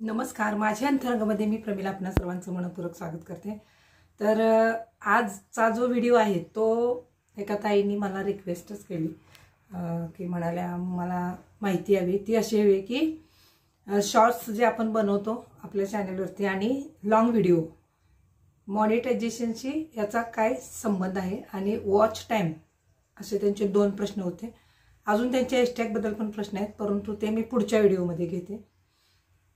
नमस्कार, माझ्या अंतरंगामध्ये मी प्रमिला आपणा सर्वांचं मनपूर्वक स्वागत करते। तर आजचा जो व्हिडिओ आहे तो एका ताईंनी मला रिक्वेस्टच केली की म्हणाल्या मला माहिती हवी, ती अशी हवी की शॉर्ट्स जे आपण बनवतो आपल्या चॅनलवरती आणि लॉंग व्हिडिओ मॉनिटायझेशनशी याचा काय संबंध आहे आणि वॉच टाइम, असे त्यांचे दोन प्रश्न होते। अजून त्यांच्या हॅशटॅग बद्दल पण प्रश्न आहेत, परंतु ते मी पुढच्या व्हिडिओमध्ये घेते।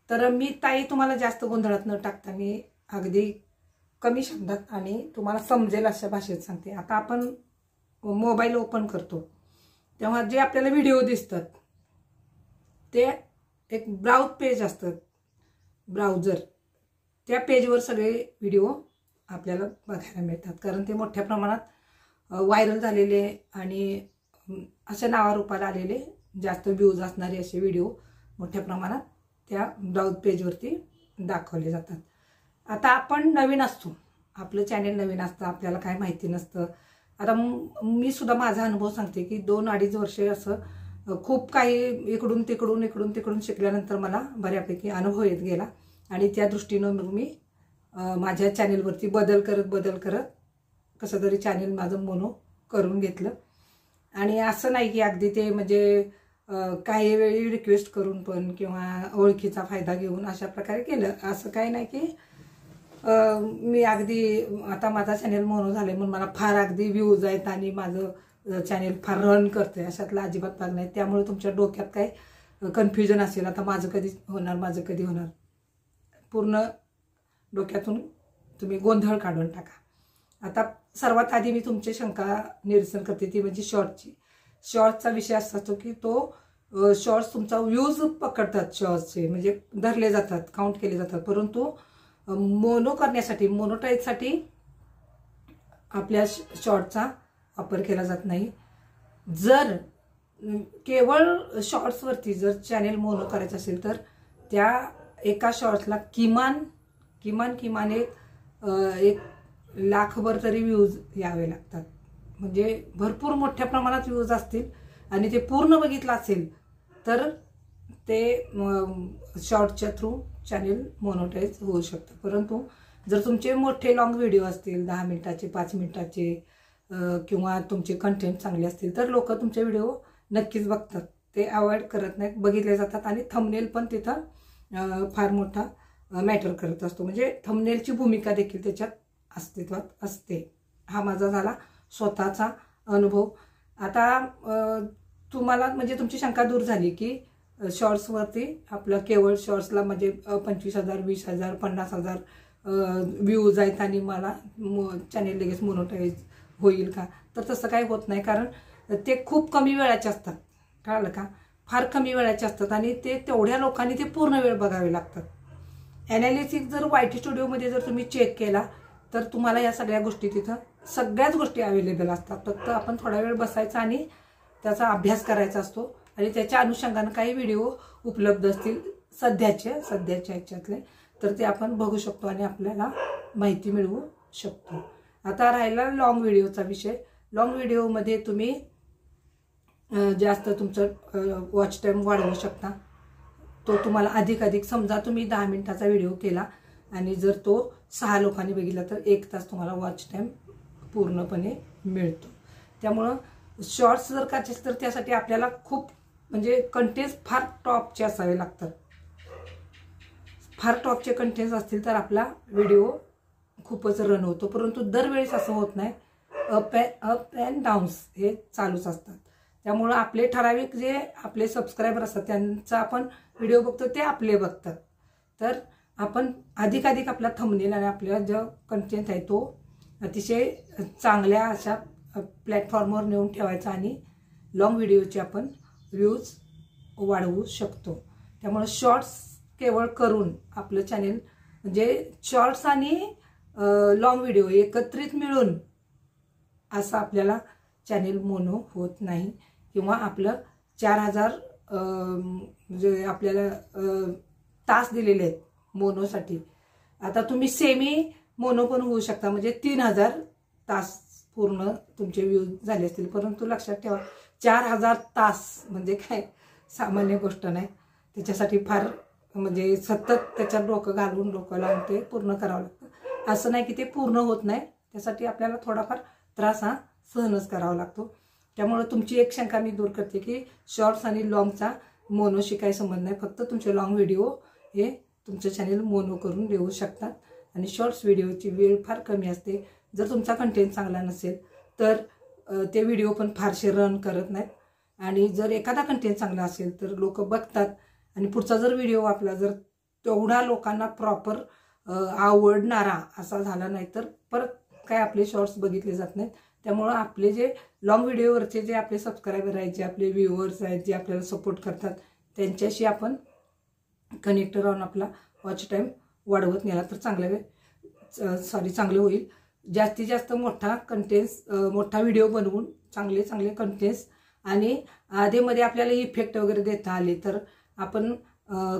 तर मी ताई तुम्हाला जास्त गोंधळात न टाकता मी अगदी कमी शब्दात आणि तुम्हाला समजेल अशा भाषेत सांगते। आता आपण मोबाईल ओपन करतो तेव्हा जे आपल्याला व्हिडिओ दिसतात ते एक ब्राउज पेज असतं, ब्राउझर, त्या पेजवर सगळे व्हिडिओ आपल्याला बघायला मिळतात, कारण ते मोठ्या प्रमाणात व्हायरल झालेले आणि अशा नावारूपाला आलेले जास्त व्ह्यूज असणारे असे व्हिडिओ मोठ्या प्रमाणात त्या ब्राउज पेजवरती दाखवले जातात। आता आपण नवीन असतो, आपलं चॅनल नवीन असतं, आपल्याला काय माहिती नसतं। आता मी सुद्धा माझा अनुभव सांगते की 2-2.5 वर्ष असं खूप काही इकडून तिकडून शिकल्यानंतर मला बऱ्यापैकी अनुभव येत गेला आणि त्या दृष्टीने मग मी माझ्या चॅनलवरती बदल करत कसं तरी चॅनल माझं मोनो करून घेतलं। आणि असं नाही की अगदी ते म्हणजे काही वेळी रिक्वेस्ट करून पण किंवा ओळखीचा फायदा घेऊन अशा प्रकारे केलं, असं काही नाही की मी अगदी आता माझा चॅनल मोनो झाले म्हणून मला फार अगदी व्ह्यूज आहेत आणि माझं चॅनल फार रन करते, अशातला अजिबात भाग नाही। त्यामुळे तुमच्या डोक्यात काही कन्फ्युजन असेल, आता माझं कधी होणार, पूर्ण डोक्यातून तुम्ही गोंधळ काढून टाका। आता सर्वात आधी मी तुमची शंका निरसन करते, ती म्हणजे शॉर्टची। शॉर्ट्सचा विषय असा असतो की तो शॉर्ट्स तुमचा व्ह्यूज पकडतात, शॉर्ट्सचे म्हणजे धरले जातात, काउंट केले जातात, परंतु मोनो करण्यासाठी मोनोटाईजसाठी आपल्या शॉर्टचा वापर केला जात नाही। जर केवळ शॉर्ट्सवरती जर चॅनेल मोनो करायचं असेल तर त्या एका शॉर्ट्सला किमान एक लाखभर तरी व्ह्यूज यावे लागतात, म्हणजे भरपूर मोठ्या प्रमाणात व्ह्यूज असतील आणि ते पूर्ण बघितलं असेल तर ते शॉर्टच्या थ्रू चॅनल मोनोटाईज होऊ शकतं। परंतु जर तुमचे मोठे लॉंग व्हिडिओ असतील 10 मिनिटाचे 5 मिनिटाचे किंवा तुमचे कंटेंट चांगले असतील तर लोक तुमचे व्हिडिओ नक्कीच बघतात, ते अवॉइड करत नाहीत, बघितले जातात। आणि थंबनेल पण तिथं फार मोठा मॅटर करत असतो, म्हणजे थंबनेलची भूमिका देखील त्याच्यात अस्तित्वात असते। हा माझा झाला स्वतःचा अनुभव। आता तुम्हाला म्हणजे तुमची शंका दूर झाली की शॉर्ट्सवरती आपलं केवळ शॉर्ट्सला म्हणजे 25,000 20,000 50,000 व्ह्यूज आहेत आणि मला चॅनेल लगेच मोनोटाईज होईल का? तर तसं काही होत नाही, कारण ते खूप कमी वेळाचे असतात, कळलं का? फार कमी वेळाचे असतात आणि ते तेवढ्या लोकांनी ते पूर्ण वेळ बघावे लागतात। ॲनालिसिस जर YT स्टुडिओमध्ये जर तुम्ही चेक केला तर तुम्हाला या सगळ्या गोष्टी तिथं सगळ्याच गोष्टी अवेलेबल असतात, फक्त आपण थोडा वेळ बसायचा आणि त्याचा अभ्यास करायचा असतो आणि त्याच्या अनुषंगाने काही व्हिडिओ उपलब्ध असतील सध्याच्या ह्याच्यातले तर ते आपण बघू शकतो आणि आपल्याला माहिती मिळवू शकतो। आता राहिला लॉंग व्हिडिओचा विषय। लॉंग व्हिडिओमध्ये तुम्ही जास्त तुमचं वॉच टाइम वाढवू शकता, तो तुम्हाला अधिक समजा तुम्ही 10 मिनिटाचा व्हिडिओ केला आणि जर तो 6 लोकांनी बघितला तर 1 तास तुम्हाला वॉच टाइम पूर्णपणे मिळतो। त्यामुळं शॉर्ट्स जर करायचे तर त्यासाठी आपल्याला खूप म्हणजे कंटेंट फार टॉपचे असावे लागतात, फार टॉपचे कंटेंट असतील तर आपला व्हिडिओ खूपच रन होतो। परंतु दरवेळेस असं होत नाही, अप अँड डाऊन्स हे चालूच असतात। त्यामुळं आपले ठराविक जे आपले सबस्क्रायबर असतात त्यांचा आपण व्हिडिओ बघतो ते आपले बघतात, तर आपण अधिक आपला थंबनेल आणि आपला जो कंटेंट आहे तो अतिशय चांगल्या अशा प्लॅटफॉर्मवर नेऊन ठेवायचा आणि लॉंग व्हिडिओचे आपण व्ह्यूज वाढवू शकतो। त्यामुळे शॉर्ट्स केवळ करून आपलं चॅनेल म्हणजे शॉर्ट्स आणि लॉंग व्हिडिओ एकत्रित मिळून असं आपल्याला चॅनेल मोनो होत नाही, किंवा आपलं 4,000 जे आपल्याला तास दिलेले आहेत मोनोसाठी, आता तुम्ही सेमी मोनो पण होऊ शकता, म्हणजे 3,000 तास पूर्ण तुमचे व्ह्यूज झाले असतील। परंतु लक्षात ठेवा 4,000 तास म्हणजे काय सामान्य गोष्ट नाही, त्याच्यासाठी फार म्हणजे सतत त्याच्यात डोकं घालून डोकं लावून ते पूर्ण करावं लागतं. असं नाही की ते पूर्ण होत नाही, त्यासाठी आपल्याला थोडाफार त्रास हा सहनच करावा लागतो. त्यामुळे तुमची एक शंका मी दूर करते की शॉर्ट्स आणि लॉंगचा मोनोशी काही संबंध नाही. फक्त तुमचे लॉंग व्हिडिओ हे तुमचं चॅनल मोनो करून देऊ शकतात आणि शॉर्ट्स व्हिडिओची वेळ फार कमी असते. जर तुमचा कंटेंट चांगला नसेल तर ते व्हिडिओ पण फारसे रन करत नाहीत. आणि जर एखादा कंटेंट चांगला असेल तर लोक बघतात आणि पुढचा जर व्हिडिओ आपला जर तेवढा लोकांना प्रॉपर आवडणारा असा झाला नाही तर परत काय आपले शॉर्ट्स बघितले जात नाहीत. त्यामुळं आपले जे लॉंग व्हिडिओवरचे जे आपले सबस्क्रायबर आहेत, जे आपले व्ह्युअर्स आहेत, जे आपल्याला सपोर्ट करतात, त्यांच्याशी आपण कनेक्ट राहून आपला वॉच टाईम वाढवत नेला तर चांगलं होईल. जास्तीत जास्त मोठा व्हिडिओ बनवून चांगले कंटेंट्स आणि आधीमध्ये आपल्याला इफेक्ट वगैरे देता आले तर आपण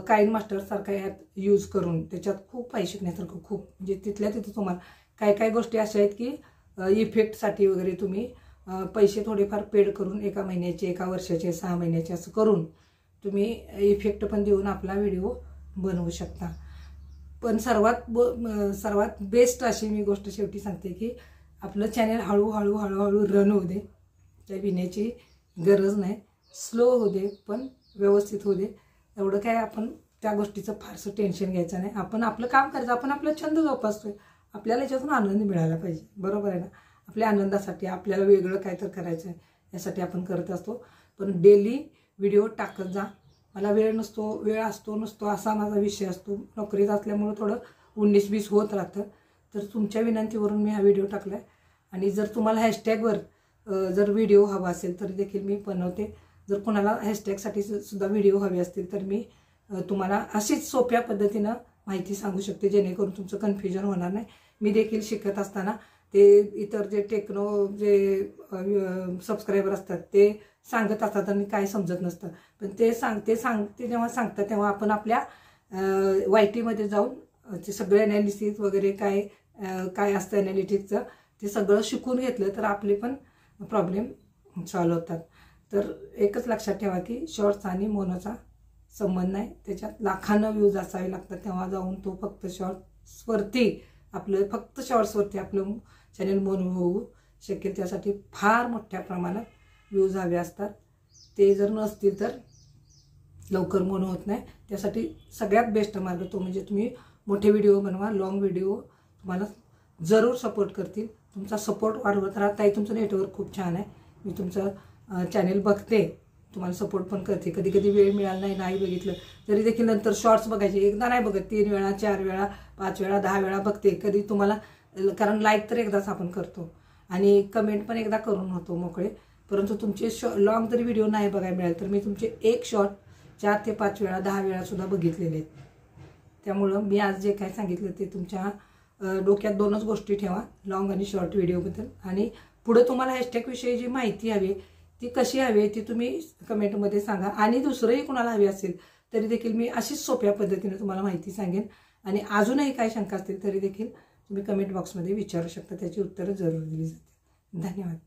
काइन मास्टर सारखा ॲप यूज करून त्याच्यात खूप पैसे शिकण्यासारखं खूप म्हणजे तिथल्या तिथं तुम्हाला काय गोष्टी अशा आहेत की इफेक्टसाठी वगैरे तुम्ही पैसे थोडेफार पेड करून 1 महिन्याचे 1 वर्षाचे 6 महिन्याचे असं करून तुम्ही इफेक्ट पण देऊन आपला व्हिडिओ बनवू शकता. पण सर्वात बेस्ट अशी मी गोष्ट शेवटी सांगते की आपलं चॅनल हळूहळू रन होऊ दे. त्या विण्याची गरज नाही, स्लो होऊ दे पण व्यवस्थित होऊ दे. एवढं काय आपण त्या गोष्टीचं फारसं टेन्शन घ्यायचं नाही. आपण आपलं काम करायचं, आपण आपला छंद जोपासतोय, आपल्याला याच्यातून आनंद मिळायला पाहिजे. बरोबर आहे ना? आपल्या आनंदासाठी आपल्याला वेगळं काय तर करायचं आहे यासाठी आपण करत असतो. पण डेली व्हिडिओ टाकत जा. मला वेळ असतो नसतो असा माझा विषय असतो. नोकरीत असल्यामुळे थोडं 19-20 होत राहतं. तर तुमच्या विनंतीवरून मी हा व्हिडिओ टाकला आहे. आणि जर तुम्हाला हॅशटॅगवर जर व्हिडिओ हवा असेल तरी देखील मी बनवते. जर कोणाला हॅशटॅगसाठी सुद्धा व्हिडिओ हवे असतील तर मी तुम्हाला अशीच सोप्या पद्धतीनं माहिती सांगू शकते जेणेकरून तुमचं कन्फ्युजन होणार नाही. मी देखील शिकत असताना ते इतर जे सबस्क्रायबर असतात ते सांगत असतात आणि काय समजत नसतं. पण ते जेव्हा सांगतात तेव्हा आपण आपल्या YT जाऊन ते सगळे ॲनालिसिस वगैरे काय असतं ॲनालिटिक्सचं ते सगळं शिकून घेतलं तर आपले पण प्रॉब्लेम सॉल्व्ह होतात. तर एकच लक्षात ठेवा की शॉर्ट्स आणि मोनोचा संबंध नाही. त्याच्यात लाखांना व्ह्यूज असावे लागतात तेव्हा जाऊन तो फक्त शॉर्ट्सवरती आपलं चॅनल मोनो होऊ शकेल. त्यासाठी फार मोठ्या प्रमाणात व्ह्यूज हवे असतात. ते जर नसतील तर लवकर मोनो होत नाही. त्यासाठी सगळ्यात बेस्ट मार्ग तो म्हणजे तुम्ही मोठे व्हिडिओ बनवा. लॉंग व्हिडिओ तुम्हाला जरूर सपोर्ट करतील. तुमचा सपोर्ट वाढवत राहा. ताई तुमचं नेटवर्क खूप छान आहे. मी तुमचं चॅनल बघते, तुम्हाला सपोर्ट पण करते. कधी कधी वेळ मिळाला नाही बघितलं तरी देखील नंतर शॉर्ट्स बघायचे. एकदा नाही बघत, 3 वेळा 4 वेळा 5 वेळा 10 वेळा बघते. कधी तुम्हाला कारण लाईक तर एकदाच आपण करतो आणि कमेंट पण एकदा करून होतो मोकळे. परंतु तुमचे लॉंग जरी व्हिडिओ नाही बघायला मिळाले तर मी तुमचे एक शॉर्ट 4 ते 5 वेळा 10 वेळा सुद्धा बघितलेले आहेत. त्यामुळं मी आज जे काय सांगितलं ते तुमच्या डोक्यात 2च गोष्टी ठेवा, लॉंग आणि शॉर्ट व्हिडिओबद्दल. आणि पुढे तुम्हाला हॅशटॅगविषयी जी माहिती हवी ती कशी हवी ती तुम्ही कमेंटमध्ये सांगा. आणि दुसरंही कुणाला हवी असेल तरी देखील मी अशीच सोप्या पद्धतीने तुम्हाला माहिती सांगेन. आणि अजूनही काही शंका असतील तरी देखील तुम्ही कमेंट बॉक्समध्ये विचारू शकता. त्याची उत्तरं जरूर दिली जातील. धन्यवाद.